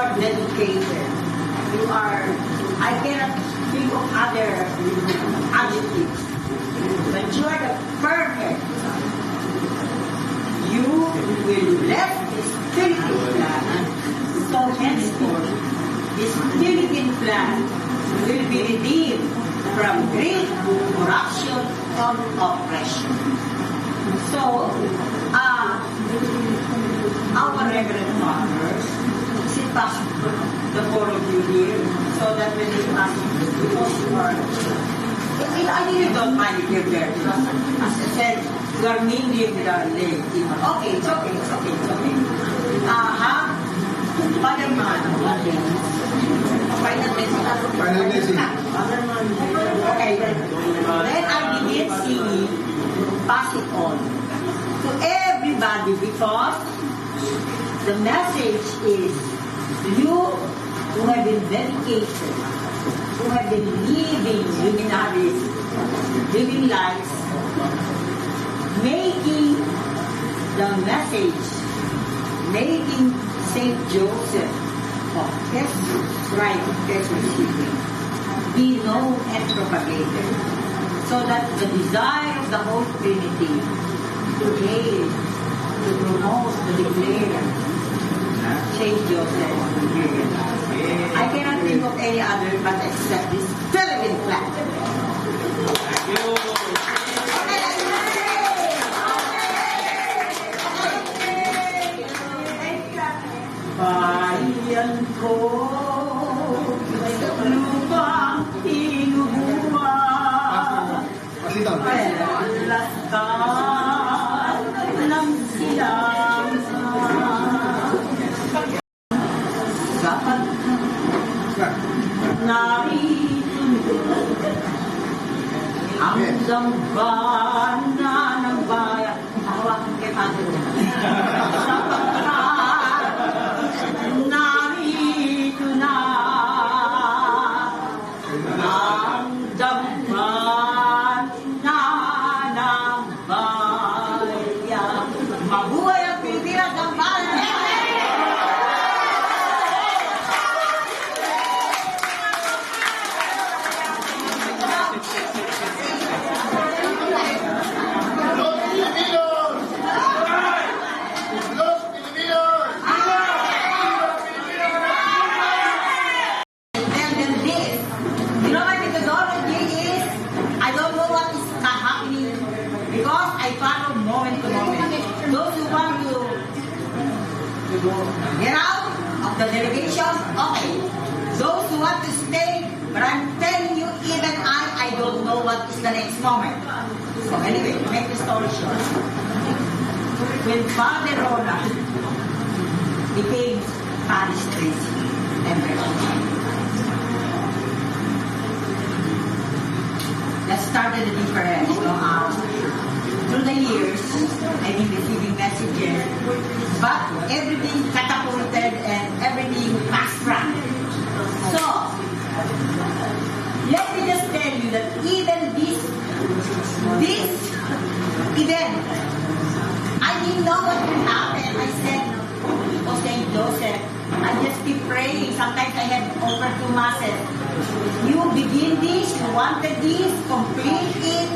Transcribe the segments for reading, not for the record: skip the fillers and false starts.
are dedicated. You are, I cannot think of other adjectives. But you are the perfect. You will left this Philippine plan. So henceforth, this Philippine plan will be redeemed from great corruption and oppression. So, our Reverend Fathers, sit past the four of you here, so that when you ask, because you are, I really don't mind if you're there, because as I said, you are mingling with our lay. Okay, it's okay, it's okay, it's okay. Father Man, final message. Okay, then I begin singing, pass it on to everybody, because the message is you who have been dedicated, who have been living luminaries, living lives, making the message, making Saint Joseph of Jesus, right, be known and propagated, so that the desire of the whole Trinity to hail, to promote, to declare Saint Joseph. I cannot think of any other but except this Philippine flag. Thank you. Bayan ko, lupang inubuhan, lastan ng silang dapat narito ang dambana ng bayan. Hawakan kay Padre. Narito na ang dambana ng bayan. Mabuhay ang Pilipinas ng bayan! Because I follow moment to moment. Those who want to get out of the delegation, okay. Those who want to stay, but I'm telling you, even I don't know what is the next moment. So anyway, to make the story short, when Father Ronald became Paris Tracy and that started a difference, through the years, I've been receiving messages, but everything catapulted and everything passed from. So, let me just tell you that even this event, I didn't know what would happen. I said, oh Saint Joseph, I just keep praying. Sometimes I had over 2 masses. You begin this, you wanted this, complete it.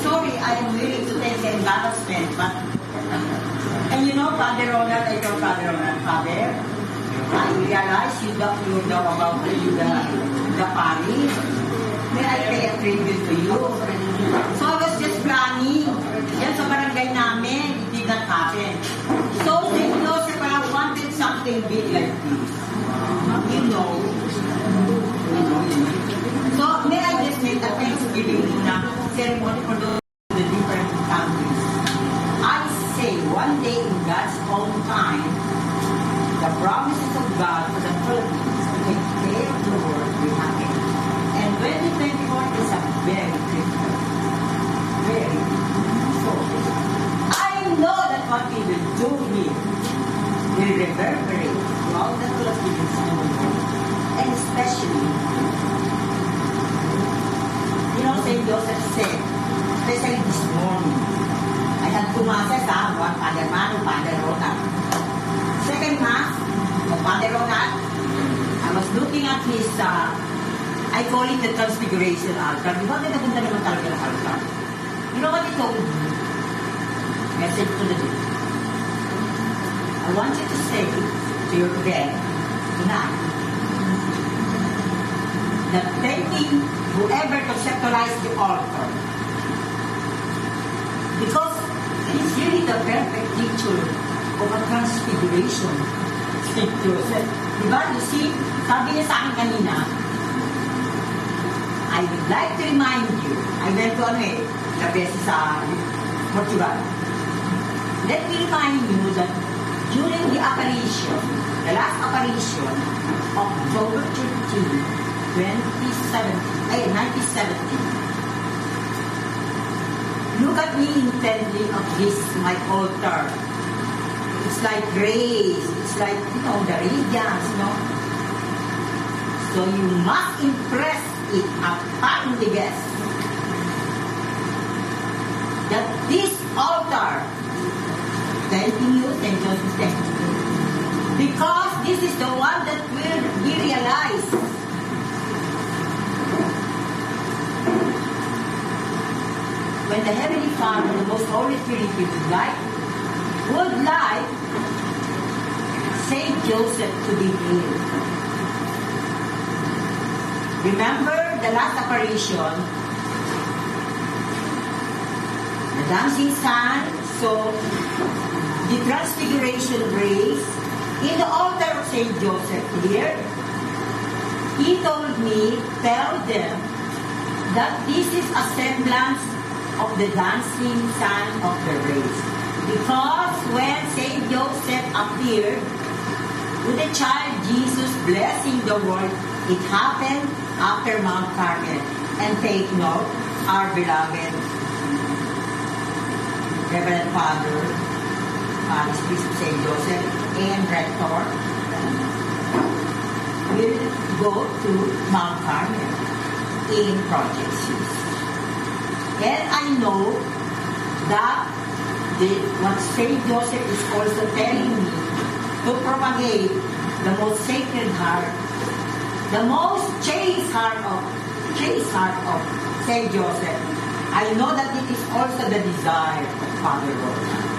Sorry, I am willing to take the embarrassment, but and you know, Father Ronald, I told Father Ronald, Father, I realize you know about the Paris. May I pay a tribute to you? So I was just planning. Yan sa barangay namin, it did not happen. So Saint Joseph, I wanted something big like this. You know. So, may I just make a Thanksgiving ceremony for the different countries. I say, one day in God's own time, the promises of God for the Philippines to take care of the world will happen. And 2024 is a very critical, very so. I know that what we will do here will reverberate throughout the Philippines and especially Saint Joseph said, especially this morning, I had 2 masses, one Father Manu, Father Ronald. second mass of Father Ronald, I was looking at his, I call it the Transfiguration altar. Di ba nagpunta naman talaga ng altar? You know what he told me? Message to the day. I want you to say to your bed tonight that taking whoever conceptualized the altar, because it's really the perfect picture of a transfiguration. St. Joseph. Diba? You see, sabi niya sa akin kanina, I would like to remind you, I went to Labesi sa Portugal. Let me remind you that during the apparition, the last apparition of October 13, 1970, look at me intently of this, my altar. It's like grace. It's like, the radiance, So you must impress it upon the guest that this altar, thanking you, St. Joseph, thank you. Because this is the one that will be realized. When the Heavenly Father, the Most Holy Trinity, would like Saint Joseph to be healed. Remember the last apparition, the dancing sun, so the transfiguration grace in the altar of Saint Joseph here. He told me, tell them that this is a semblance of the dancing sun of the race. Because when Saint Joseph appeared with the child Jesus blessing the world, it happened after Mount Carmel. And take note, our beloved Reverend Father, Bishop Saint Joseph, and Rector will go to Mount Carmel in Project 6. And I know that what Saint Joseph is also telling me to propagate the most sacred heart, the most chaste heart of Saint Joseph. I know that it is also the desire of Father Ronald.